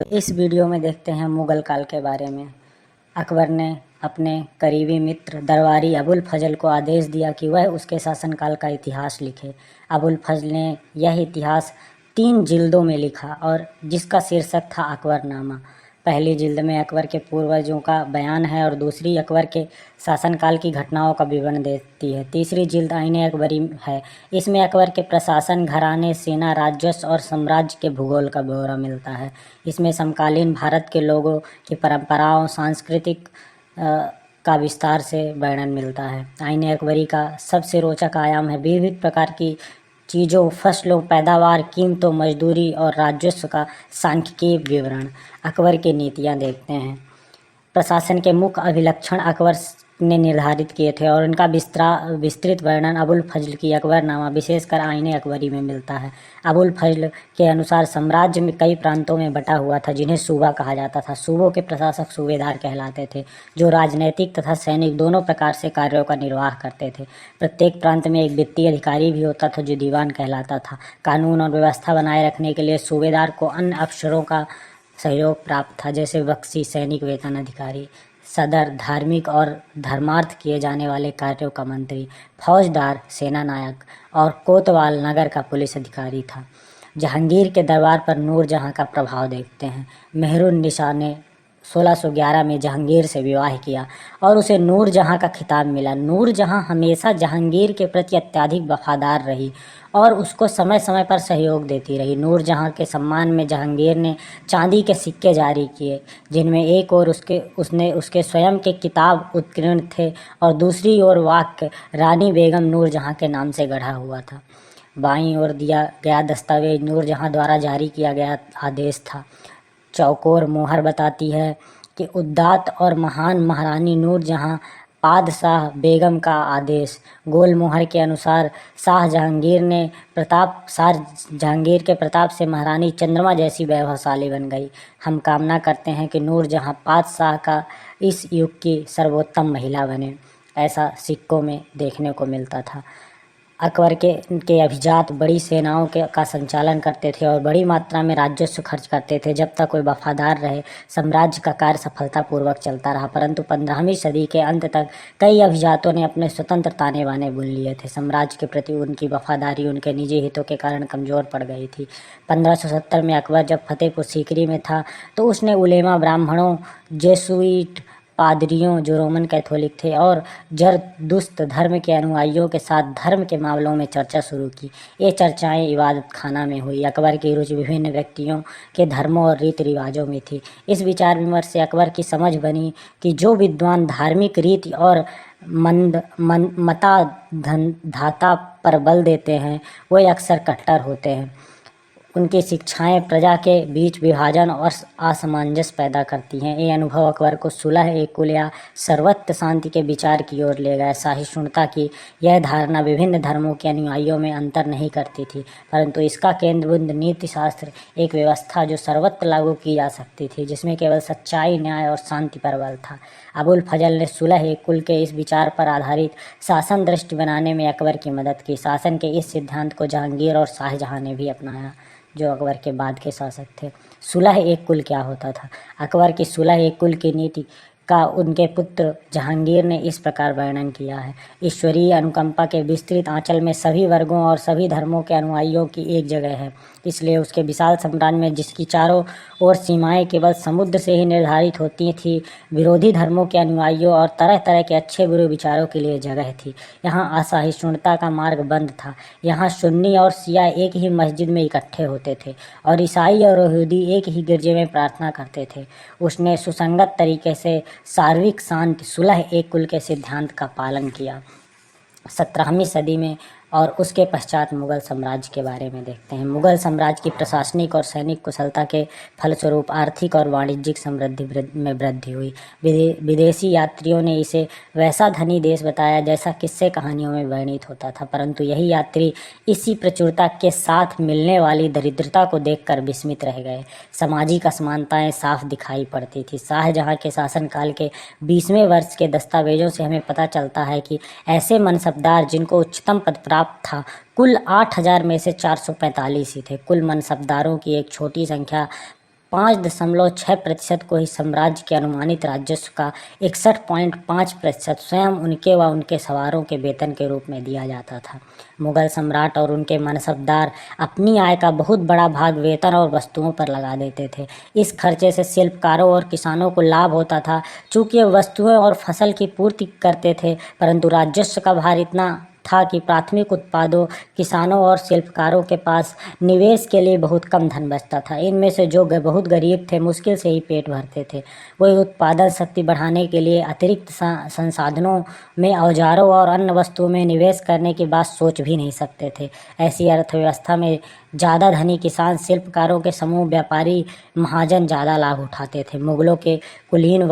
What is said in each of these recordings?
इस वीडियो में देखते हैं मुग़ल काल के बारे में। अकबर ने अपने करीबी मित्र दरबारी अबुल फजल को आदेश दिया कि वह उसके शासनकाल का इतिहास लिखे। अबुल फजल ने यह इतिहास 3 जिल्दों में लिखा और जिसका शीर्षक था अकबरनामा। पहली जिल्द में अकबर के पूर्वजों का बयान है और दूसरी अकबर के शासनकाल की घटनाओं का विवरण देती है। तीसरी जिल्द आईने अकबरी है। इसमें अकबर के प्रशासन, घराने, सेना, राजस्व और साम्राज्य के भूगोल का ब्यौरा मिलता है। इसमें समकालीन भारत के लोगों की परंपराओं, सांस्कृतिक का विस्तार से वर्णन मिलता है। आईने अकबरी का सबसे रोचक आयाम है विविध प्रकार की चीज़ों, फसलों, पैदावार, कीमतों, मजदूरी और राजस्व का सांख्यिकीय विवरण। अकबर की नीतियाँ देखते हैं। प्रशासन के मुख्य अभिलक्षण अकबर ने निर्धारित किए थे और उनका विस्तृत वर्णन अबुल फजल की अकबरनामा विशेषकर आईने अकबरी में मिलता है। अबुल फजल के अनुसार साम्राज्य में कई प्रांतों में बटा हुआ था जिन्हें सूबा कहा जाता था। सूबों के प्रशासक सूबेदार कहलाते थे जो राजनैतिक तथा सैनिक दोनों प्रकार से कार्यों का निर्वाह करते थे। प्रत्येक प्रांत में एक वित्तीय अधिकारी भी होता था जो दीवान कहलाता था। कानून और व्यवस्था बनाए रखने के लिए सूबेदार को अन्य अफसरों का सहयोग प्राप्त था जैसे बख्शी सैनिक वेतन अधिकारी, सदर धार्मिक और धर्मार्थ किए जाने वाले कार्यों का मंत्री, फौजदार सेना नायक और कोतवाल नगर का पुलिस अधिकारी था। जहांगीर के दरबार पर नूरजहां का प्रभाव देखते हैं। मेहरुन्निसा ने 1611 में जहांगीर से विवाह किया और उसे नूरजहां का खिताब मिला। नूरजहां हमेशा जहांगीर के प्रति अत्यधिक वफादार रही और उसको समय समय पर सहयोग देती रही। नूरजहां के सम्मान में जहांगीर ने चांदी के सिक्के जारी किए जिनमें एक ओर उसने उसके स्वयं के किताब उत्कीर्ण थे और दूसरी ओर वाक्य रानी बेगम नूरजहां के नाम से गढ़ा हुआ था। बाईं ओर दिया गया दस्तावेज नूरजहां द्वारा जारी किया गया आदेश था। चौकोर मोहर बताती है कि उदात्त और महान महारानी नूरजहां पादशाह बेगम का आदेश। गोल मोहर के अनुसार शाह जहांगीर के प्रताप से महारानी चंद्रमा जैसी वैभवशाली बन गई। हम कामना करते हैं कि नूरजहां पादशाह का इस युग की सर्वोत्तम महिला बने। ऐसा सिक्कों में देखने को मिलता था। अकबर के अभिजात बड़ी सेनाओं का संचालन करते थे और बड़ी मात्रा में राजस्व खर्च करते थे। जब तक कोई वफादार रहे साम्राज्य का कार्य सफलतापूर्वक चलता रहा, परंतु 15वीं सदी के अंत तक कई अभिजातों ने अपने स्वतंत्र ताने बाने बुन लिए थे। साम्राज्य के प्रति उनकी वफादारी उनके निजी हितों के कारण कमज़ोर पड़ गई थी। 1570 में अकबर जब फतेहपुर सीकरी में था तो उसने उलेमा, ब्राह्मणों, जेसुइट, पादरियों जो रोमन कैथोलिक थे और जरदुश्त धर्म के अनुयायियों के साथ धर्म के मामलों में चर्चा शुरू की। ये चर्चाएं इबादत खाना में हुई। अकबर की रुचि विभिन्न व्यक्तियों के धर्मों और रीति रिवाजों में थी। इस विचार विमर्श से अकबर की समझ बनी कि जो विद्वान धार्मिक रीति और मताधाता पर बल देते हैं वे अक्सर कट्टर होते हैं। उनकी शिक्षाएं प्रजा के बीच विभाजन और असमंजस पैदा करती हैं। ये अनुभव अकबर को सुलह-ए-कुल या सर्वत्र शांति के विचार की ओर ले गया। सहिष्णुता की यह धारणा विभिन्न धर्मों के अनुयायियों में अंतर नहीं करती थी, परंतु इसका केंद्रबिंदु नीति शास्त्र, एक व्यवस्था जो सर्वत्र लागू की जा सकती थी, जिसमें केवल सच्चाई, न्याय और शांति पर बल था। अबुल फजल ने सुलह-ए-कुल के इस विचार पर आधारित शासन दृष्टि बनाने में अकबर की मदद की। शासन के इस सिद्धांत को जहांगीर और शाहजहां ने भी अपनाया जो अकबर के बाद के शासक थे। सुलह-ए-कुल क्या होता था? अकबर की सुलह-ए-कुल की नीति का उनके पुत्र जहांगीर ने इस प्रकार वर्णन किया है। ईश्वरीय अनुकंपा के विस्तृत आंचल में सभी वर्गों और सभी धर्मों के अनुयायियों की एक जगह है। इसलिए उसके विशाल साम्राज्य में जिसकी चारों ओर सीमाएं केवल समुद्र से ही निर्धारित होती थी, विरोधी धर्मों के अनुयायियों और तरह तरह के अच्छे बुरे विचारों के लिए जगह थी। यहाँ असहिष्णुता का मार्ग बंद था। यहाँ सुन्नी और शिया एक ही मस्जिद में इकट्ठे होते थे और ईसाई और यहूदी एक ही गिरजे में प्रार्थना करते थे। उसने सुसंगत तरीके से सार्विक शांति सुलह-ए-कुल के सिद्धांत का पालन किया। 17वीं सदी में और उसके पश्चात मुगल साम्राज्य के बारे में देखते हैं। मुगल साम्राज्य की प्रशासनिक और सैनिक कुशलता के फलस्वरूप आर्थिक और वाणिज्यिक समृद्धि में वृद्धि हुई। विदेशी यात्रियों ने इसे वैसा धनी देश बताया जैसा किस्से कहानियों में वर्णित होता था, परंतु यही यात्री इसी प्रचुरता के साथ मिलने वाली दरिद्रता को देखकर विस्मित रह गए। सामाजिक असमानताएं साफ दिखाई पड़ती थी। शाहजहां के शासनकाल के 20वें वर्ष के दस्तावेजों से हमें पता चलता है कि ऐसे मनसबदार जिनको उच्चतम पद प्राप्त था कुल 8000 में से 445 ही थे। कुल मनसबदारों की एक छोटी संख्या 5.6% को ही साम्राज्य के अनुमानित राजस्व का 61.5% स्वयं उनके व उनके सवारों के वेतन के रूप में दिया जाता था। मुगल सम्राट और उनके मनसबदार अपनी आय का बहुत बड़ा भाग वेतन और वस्तुओं पर लगा देते थे। इस खर्चे से शिल्पकारों और किसानों को लाभ होता था, चूँकि वस्तुएं और फसल की पूर्ति करते थे, परंतु राजस्व का भार इतना था कि प्राथमिक उत्पादों, किसानों और शिल्पकारों के पास निवेश के लिए बहुत कम धन बचता था। इनमें से जो बहुत गरीब थे, मुश्किल से ही पेट भरते थे। वही उत्पादन शक्ति बढ़ाने के लिए अतिरिक्त संसाधनों में, औजारों और अन्य वस्तुओं में निवेश करने की बात सोच भी नहीं सकते थे। ऐसी अर्थव्यवस्था में ज़्यादा धनी किसान, शिल्पकारों के समूह, व्यापारी, महाजन ज़्यादा लाभ उठाते थे। मुगल के कुलीन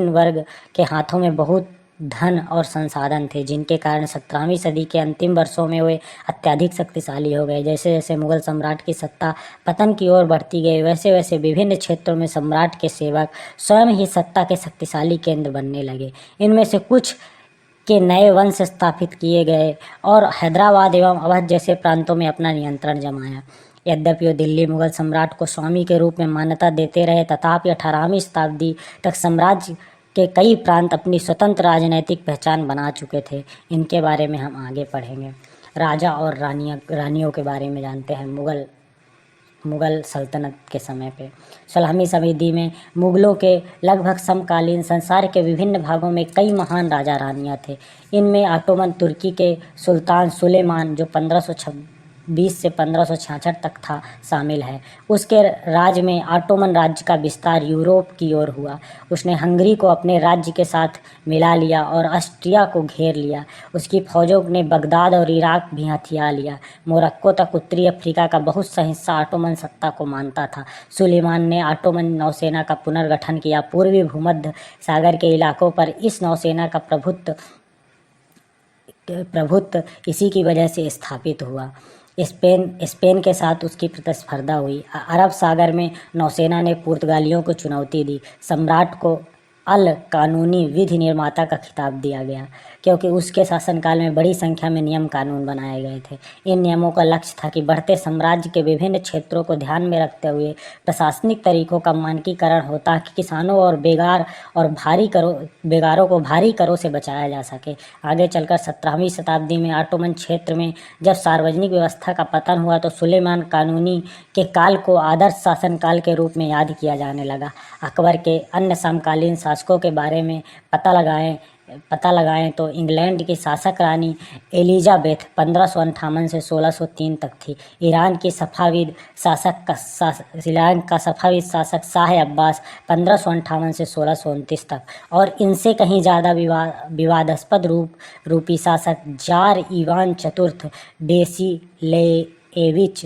वर्ग के हाथों में बहुत धन और संसाधन थे, जिनके कारण 17वीं सदी के अंतिम वर्षों में वे अत्यधिक शक्तिशाली हो गए। जैसे जैसे मुगल सम्राट की सत्ता पतन की ओर बढ़ती गई, वैसे वैसे विभिन्न क्षेत्रों में सम्राट के सेवक स्वयं ही सत्ता के शक्तिशाली केंद्र बनने लगे। इनमें से कुछ के नए वंश स्थापित किए गए और हैदराबाद एवं अवध जैसे प्रांतों में अपना नियंत्रण जमाया। यद्यपि वो दिल्ली मुगल सम्राट को स्वामी के रूप में मान्यता देते रहे, तथापि 18वीं शताब्दी तक साम्राज्य के कई प्रांत अपनी स्वतंत्र राजनैतिक पहचान बना चुके थे। इनके बारे में हम आगे पढ़ेंगे। राजा और रानियों के बारे में जानते हैं। मुगल सल्तनत के समय पे 16वीं सदी में मुगलों के लगभग समकालीन संसार के विभिन्न भागों में कई महान राजा रानियां थे। इनमें ऑटोमन तुर्की के सुल्तान सुलेमान, जो 1520 से 1566 तक था, शामिल है। उसके राज में ऑटोमन राज्य का विस्तार यूरोप की ओर हुआ। उसने हंगरी को अपने राज्य के साथ मिला लिया और ऑस्ट्रिया को घेर लिया। उसकी फौजों ने बगदाद और इराक भी हथिया लिया। मोरक्को तक उत्तरी अफ्रीका का बहुत सा हिस्सा ऑटोमन सत्ता को मानता था। सुलेमान ने ऑटोमन नौसेना का पुनर्गठन किया। पूर्वी भूमध्य सागर के इलाकों पर इस नौसेना का प्रभुत्व इसी की वजह से स्थापित हुआ। स्पेन के साथ उसकी प्रतिस्पर्धा हुई। अरब सागर में नौसेना ने पुर्तगालियों को चुनौती दी। सम्राट को अल कानूनी विधि निर्माता का खिताब दिया गया, क्योंकि उसके शासनकाल में बड़ी संख्या में नियम कानून बनाए गए थे। इन नियमों का लक्ष्य था कि बढ़ते साम्राज्य के विभिन्न क्षेत्रों को ध्यान में रखते हुए प्रशासनिक तरीकों का मानकीकरण हो, ताकि किसानों और बेगारों को भारी करों से बचाया जा सके। आगे चलकर 17वीं शताब्दी में ऑटोमन क्षेत्र में जब सार्वजनिक व्यवस्था का पतन हुआ, तो सुलेमान कानूनी के काल को आदर्श शासनकाल के रूप में याद किया जाने लगा। अकबर के अन्य समकालीन शासकों के बारे में पता लगाएं तो इंग्लैंड की शासक रानी एलिजाबेथ 1558 से 1603 तक थी। ईरान का सफाविद शासक शाह अब्बास 1558 से 1629 तक, और इनसे कहीं ज़्यादा विवादास्पद रूपी शासक जार इवान चतुर्थ बेसिलेएविच